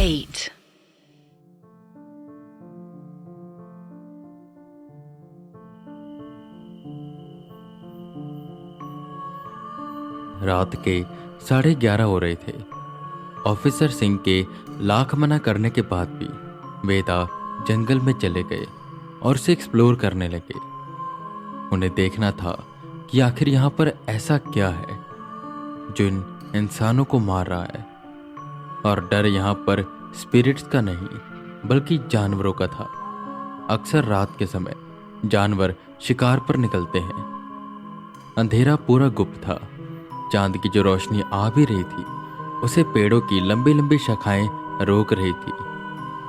8. रात के 11:30 हो रहे थे। ऑफिसर सिंह के लाख मना करने के बाद भी वेदा जंगल में चले गए और उसे एक्सप्लोर करने लगे। उन्हें देखना था कि आखिर यहाँ पर ऐसा क्या है जो इन इंसानों को मार रहा है। और डर यहाँ पर स्पिरिट्स का नहीं बल्कि जानवरों का था। अक्सर रात के समय जानवर शिकार पर निकलते हैं। अंधेरा पूरा गुप्त था। चांद की जो रोशनी आ भी रही थी उसे पेड़ों की लंबी लंबी शाखाएं रोक रही थी।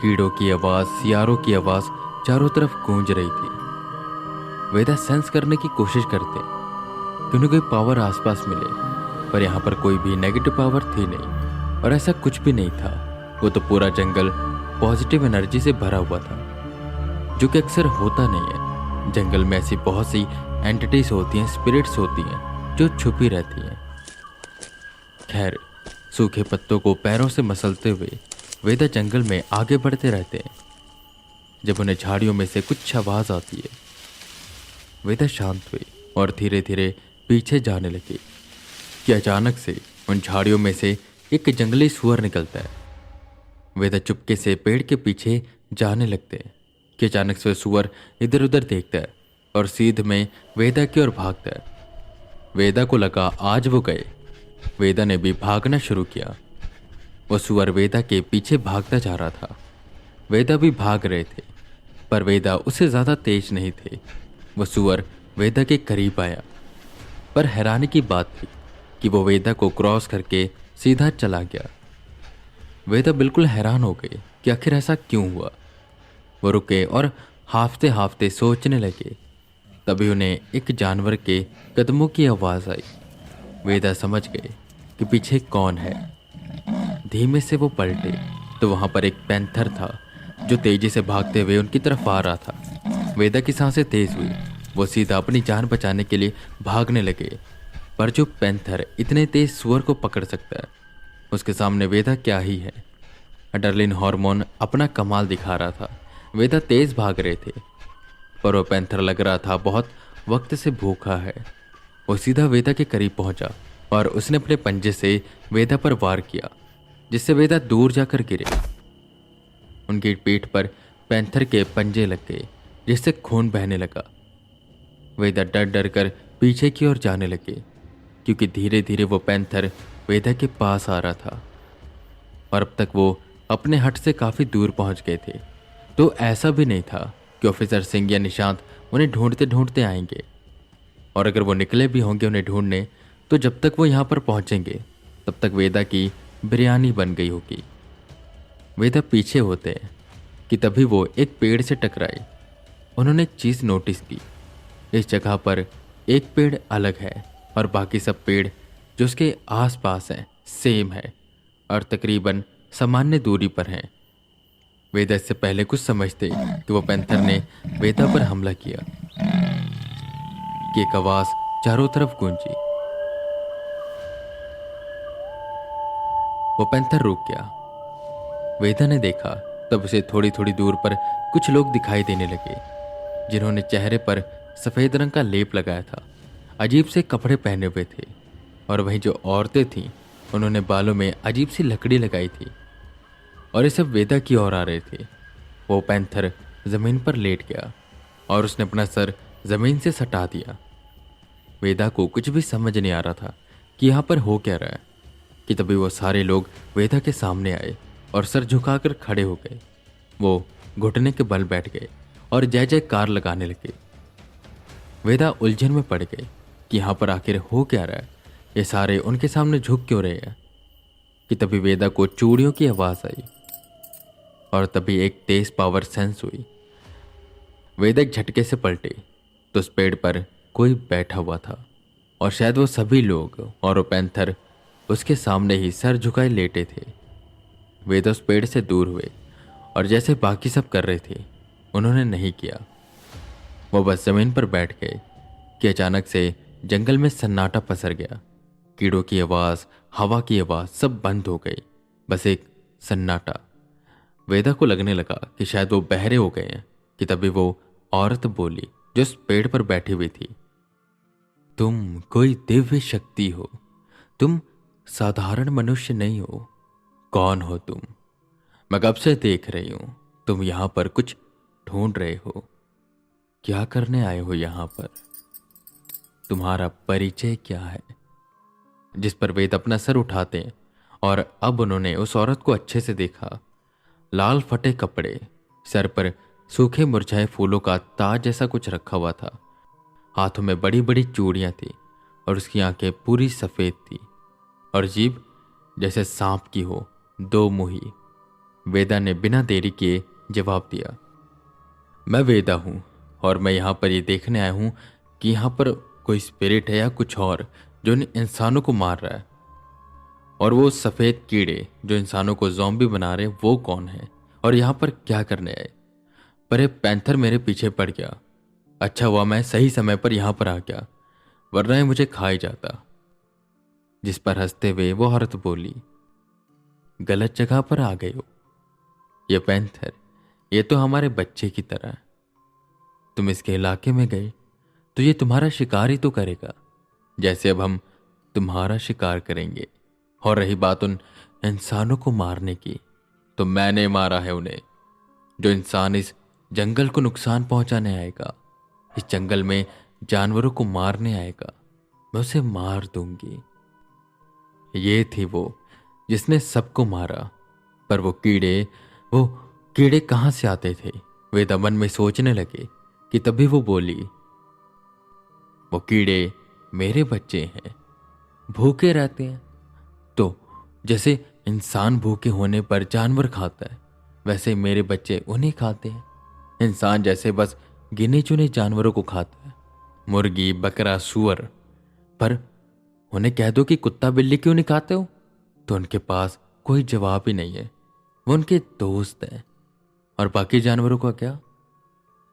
कीड़ों की आवाज, सियारों की आवाज चारों तरफ गूंज रही थी। वेदा सेंस करने की कोशिश करते कि उन्हें कोई पावर आसपास मिले, पर यहाँ पर कोई भी नेगेटिव पावर थी नहीं और ऐसा कुछ भी नहीं था। वो तो पूरा जंगल पॉजिटिव एनर्जी से भरा हुआ था, जो कि अक्सर होता नहीं है। जंगल में ऐसी बहुत सी एंटिटीज होती हैं, स्पिरिट्स होती हैं जो छुपी रहती हैं। खैर, सूखे पत्तों को पैरों से मसलते हुए वेदा जंगल में आगे बढ़ते रहते हैं। जब उन्हें झाड़ियों में से कुछ आवाज आती है, वेदा शांत हुए और धीरे धीरे पीछे जाने लगे कि अचानक से उन झाड़ियों में से एक जंगली सुअर निकलता है। वेदा चुपके से पेड़ के पीछे जाने लगते हैं कि अचानक से सुअर इधर उधर देखता है और सीध में वेदा की ओर भागता है। वेदा को लगा आज वो गए। वेदा ने भी भागना शुरू किया। वो सुअर वेदा के पीछे भागता जा रहा था। वेदा भी भाग रहे थे, पर वेदा उससे ज्यादा तेज नहीं थे। वो सुअर वेदा के करीब आया, पर हैरानी की बात थी कि वो वेदा को क्रॉस करके सीधा चला गया। वेदा बिल्कुल हैरान हो गए कि आखिर ऐसा क्यों हुआ। वो रुके और हाफते हाफते सोचने लगे। तभी उन्हें एक जानवर के कदमों की आवाज आई। वेदा समझ गए कि पीछे कौन है। धीमे से वो पलटे तो वहां पर एक पैंथर था जो तेजी से भागते हुए उनकी तरफ आ रहा था। वेदा की सांसें तेज हुई। वो सीधा अपनी जान बचाने के लिए भागने लगे, पर जो पैंथर इतने तेज सुअर को पकड़ सकता है, उसके सामने वेदा क्या ही है। एड्रेनलिन हार्मोन अपना कमाल दिखा रहा था। वेदा तेज भाग रहे थे, पर वो पैंथर लग रहा था बहुत वक्त से भूखा है। वो सीधा वेदा के करीब पहुंचा और उसने अपने पंजे से वेदा पर वार किया, जिससे वेदा दूर जाकर गिरे। उनकी पीठ पर पैंथर के पंजे लग गए, जिससे खून बहने लगा। वेदा डर डर कर पीछे की ओर जाने लगे, क्योंकि धीरे धीरे वो पैंथर वेदा के पास आ रहा था और अब तक वो अपने हट से काफी दूर पहुंच गए थे। तो ऐसा भी नहीं था कि ऑफिसर सिंह या निशांत उन्हें ढूंढते ढूंढते आएंगे, और अगर वो निकले भी होंगे उन्हें ढूंढने, तो जब तक वो यहाँ पर पहुंचेंगे तब तक वेदा की बिरयानी बन गई होगी। वेदा पीछे होते हैं कि तभी वो एक पेड़ से टकराए। उन्होंने एक चीज नोटिस की। इस जगह पर एक पेड़ अलग है और बाकी सब पेड़ जो उसके आसपास हैं सेम है और तकरीबन सामान्य दूरी पर हैं। वेदा इससे पहले कुछ समझते कि वो पैंथर ने वेदा पर हमला किया कि एक आवाज चारों तरफ गूंजी। वो पैंथर रुक गया। वेदा ने देखा तब उसे थोड़ी थोड़ी दूर पर कुछ लोग दिखाई देने लगे, जिन्होंने चेहरे पर सफेद रंग का लेप लगाया था, अजीब से कपड़े पहने हुए थे। और वहीं जो औरतें थीं उन्होंने बालों में अजीब सी लकड़ी लगाई थी और ये सब वेदा की ओर आ रहे थे। वो पैंथर जमीन पर लेट गया और उसने अपना सर जमीन से सटा दिया। वेदा को कुछ भी समझ नहीं आ रहा था कि यहाँ पर हो क्या रहा है, कि तभी वो सारे लोग वेदा के सामने आए और सर झुकाकर खड़े हो गए। वो घुटने के बल बैठ गए और जय जयकार लगाने लगे। वेदा उलझन में पड़ गए कि यहाँ पर आखिर हो क्या रहा है। ये सारे उनके सामने झुक क्यों रहे हैं। कि तभी वेदा को चूड़ियों की आवाज आई और तभी एक तेज पावर सेंस हुई। वेदा एक झटके से पलटे तो उस पेड़ पर कोई बैठा हुआ था और शायद वो सभी लोग और वो पैंथर उसके सामने ही सर झुकाए लेटे थे। वेदा उस पेड़ से दूर हुए और जैसे बाकी सब कर रहे थे उन्होंने नहीं किया। वो बस जमीन पर बैठ गए कि अचानक से जंगल में सन्नाटा पसर गया। कीड़ों की आवाज, हवा की आवाज सब बंद हो गई। बस एक सन्नाटा वेदा को लगने लगा कि शायद वो बहरे हो गए हैं कि तभी वो औरत बोली जो उस पेड़ पर बैठी हुई थी। तुम कोई दिव्य शक्ति हो, तुम साधारण मनुष्य नहीं हो। कौन हो तुम? मैं कब से देख रही हूं तुम यहां पर कुछ ढूंढ रहे हो। क्या करने आए हो यहां पर? तुम्हारा परिचय क्या है? जिस पर वेद अपना सर उठाते हैं और अब उन्होंने उस औरत को अच्छे से देखा। लाल फटे कपड़े, सर पर सूखे मुरझाए फूलों का ताज जैसा कुछ रखा हुआ था, हाथों में बड़ी बड़ी चूड़ियां थी और उसकी आंखें पूरी सफेद थी और जीभ जैसे सांप की हो, दो मुही। वेदा ने बिना देरी किए जवाब दिया, मैं वेदा हूं और मैं यहां पर ये देखने आया हूं कि यहां पर कोई स्पिरिट है या कुछ और जो इन इंसानों को मार रहा है। और वो सफेद कीड़े जो इंसानों को ज़ॉम्बी बना रहे वो कौन है और यहां पर क्या करने आए? पर एक पैंथर मेरे पीछे पड़ गया। अच्छा हुआ मैं सही समय पर यहां पर आ गया, वरना ये मुझे खा ही जाता। जिस पर हंसते हुए वो औरत बोली, गलत जगह पर आ गए हो। ये पैंथर, ये तो हमारे बच्चे की तरह है। तुम इसके इलाके में गए तो ये तुम्हारा शिकार ही तो करेगा, जैसे अब हम तुम्हारा शिकार करेंगे। और रही बात उन इंसानों को मारने की, तो मैंने मारा है उन्हें। जो इंसान इस जंगल को नुकसान पहुंचाने आएगा, इस जंगल में जानवरों को मारने आएगा, मैं उसे मार दूंगी। ये थी वो जिसने सबको मारा। पर वो कीड़े कहां से आते थे? वे दमन में सोचने लगे कि तभी वो बोली, वो कीड़े मेरे बच्चे हैं, भूखे रहते हैं। तो जैसे इंसान भूखे होने पर जानवर खाता है, वैसे मेरे बच्चे उन्हें खाते हैं। इंसान जैसे बस गिने चुने जानवरों को खाता है, मुर्गी, बकरा, सुअर। पर उन्हें कह दो कि कुत्ता बिल्ली क्यों नहीं खाते हो, तो उनके पास कोई जवाब ही नहीं है। वो उनके दोस्त हैं। और बाकी जानवरों का क्या?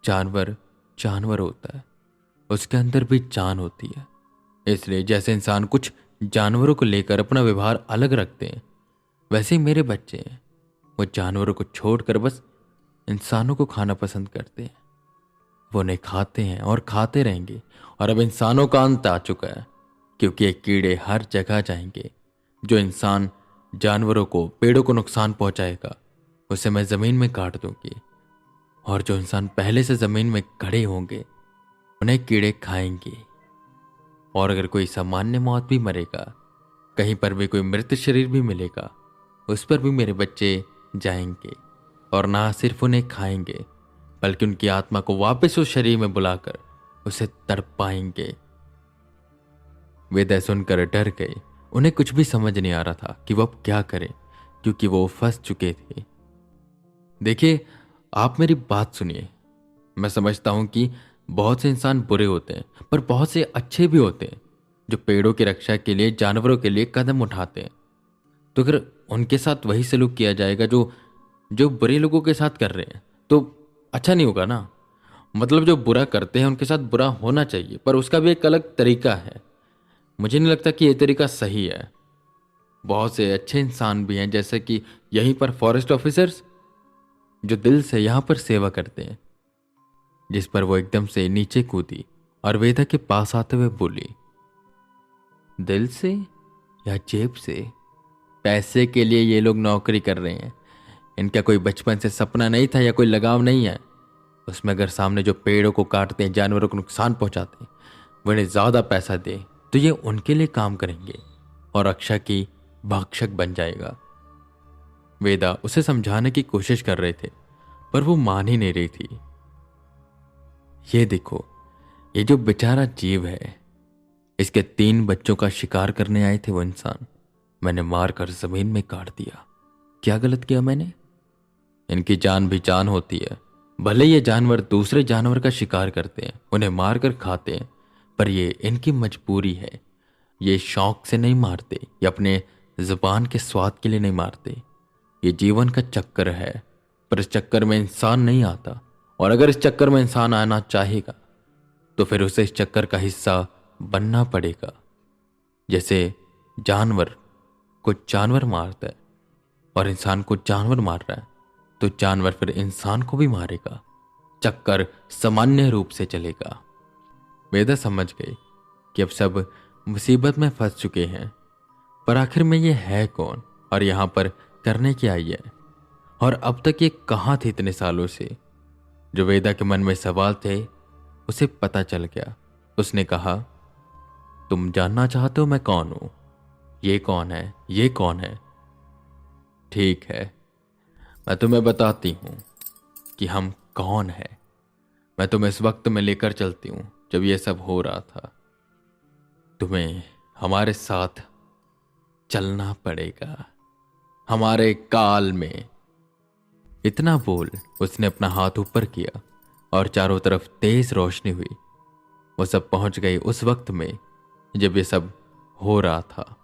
जानवर जानवर होता है, उसके अंदर भी जान होती है। इसलिए जैसे इंसान कुछ जानवरों को लेकर अपना व्यवहार अलग रखते हैं, वैसे ही मेरे बच्चे हैं। वो जानवरों को छोड़कर बस इंसानों को खाना पसंद करते हैं। वो उन्हें खाते हैं और खाते रहेंगे। और अब इंसानों का अंत आ चुका है, क्योंकि ये कीड़े हर जगह जाएंगे। जो इंसान जानवरों को, पेड़ों को नुकसान पहुंचाएगा, उसे मैं जमीन में काट दूंगी। और जो इंसान पहले से जमीन में खड़े होंगे, उन्हें कीड़े खाएंगे। और अगर कोई सामान्य मौत भी मरेगा, कहीं पर भी कोई मृत शरीर भी मिलेगा, उस पर भी मेरे बच्चे जाएंगे और ना सिर्फ उन्हें खाएंगे, बल्कि उनकी आत्मा को वापस उस शरीर में बुलाकर उसे तड़पाएंगे। वे सुनकर डर गए। उन्हें कुछ भी समझ नहीं आ रहा था कि वो अब क्या करें, क्योंकि वो फंस चुके थे। देखिए, आप मेरी बात सुनिए। मैं समझता हूं कि बहुत से इंसान बुरे होते हैं, पर बहुत से अच्छे भी होते हैं जो पेड़ों की रक्षा के लिए, जानवरों के लिए कदम उठाते हैं। तो अगर उनके साथ वही सलूक किया जाएगा जो जो बुरे लोगों के साथ कर रहे हैं, तो अच्छा नहीं होगा ना। मतलब जो बुरा करते हैं उनके साथ बुरा होना चाहिए, पर उसका भी एक अलग तरीका है। मुझे नहीं लगता कि ये तरीका सही है। बहुत से अच्छे इंसान भी हैं, जैसे कि यहीं पर फॉरेस्ट ऑफिसर्स, जो दिल से यहां पर सेवा करते हैं। जिस पर वो एकदम से नीचे कूदी और वेदा के पास आते हुए बोली, दिल से या जेब से? पैसे के लिए ये लोग नौकरी कर रहे हैं। इनका कोई बचपन से सपना नहीं था या कोई लगाव नहीं है उसमें। अगर सामने जो पेड़ों को काटते हैं, जानवरों को नुकसान पहुंचाते हैं, वो इन्हें ज्यादा पैसा दे तो ये उनके लिए काम करेंगे और रक्षा की भक्षक बन जाएगा। वेदा उसे समझाने की कोशिश कर रहे थे, पर वो मान ही नहीं रही थी। ये देखो, ये जो बेचारा जीव है, इसके 3 बच्चों का शिकार करने आए थे वो इंसान, मैंने मारकर जमीन में काट दिया। क्या गलत किया मैंने? इनकी जान भी जान होती है। भले ये जानवर दूसरे जानवर का शिकार करते हैं, उन्हें मारकर खाते हैं, पर ये इनकी मजबूरी है। ये शौक से नहीं मारते या अपने जुबान के स्वाद के लिए नहीं मारते। ये जीवन का चक्कर है, पर इस चक्कर में इंसान नहीं आता। और अगर इस चक्कर में इंसान आना चाहेगा, तो फिर उसे इस चक्कर का हिस्सा बनना पड़ेगा। जैसे जानवर को जानवर मारता है और इंसान को जानवर मार रहा है, तो जानवर फिर इंसान को भी मारेगा। चक्कर सामान्य रूप से चलेगा। वेदा समझ गई कि अब सब मुसीबत में फंस चुके हैं। पर आखिर में ये है कौन और यहां पर करने क्या आई है? और अब तक ये कहां थी इतने सालों से? जो वेदा के मन में सवाल थे उसे पता चल गया। उसने कहा, तुम जानना चाहते हो मैं कौन हूं? ये कौन है? ये कौन है? ठीक है, मैं तुम्हें बताती हूं कि हम कौन है। मैं तुम्हें इस वक्त में लेकर चलती हूं जब ये सब हो रहा था। तुम्हें हमारे साथ चलना पड़ेगा, हमारे काल में। इतना बोल उसने अपना हाथ ऊपर किया और चारों तरफ तेज रोशनी हुई। वो सब पहुंच गई उस वक्त में जब ये सब हो रहा था।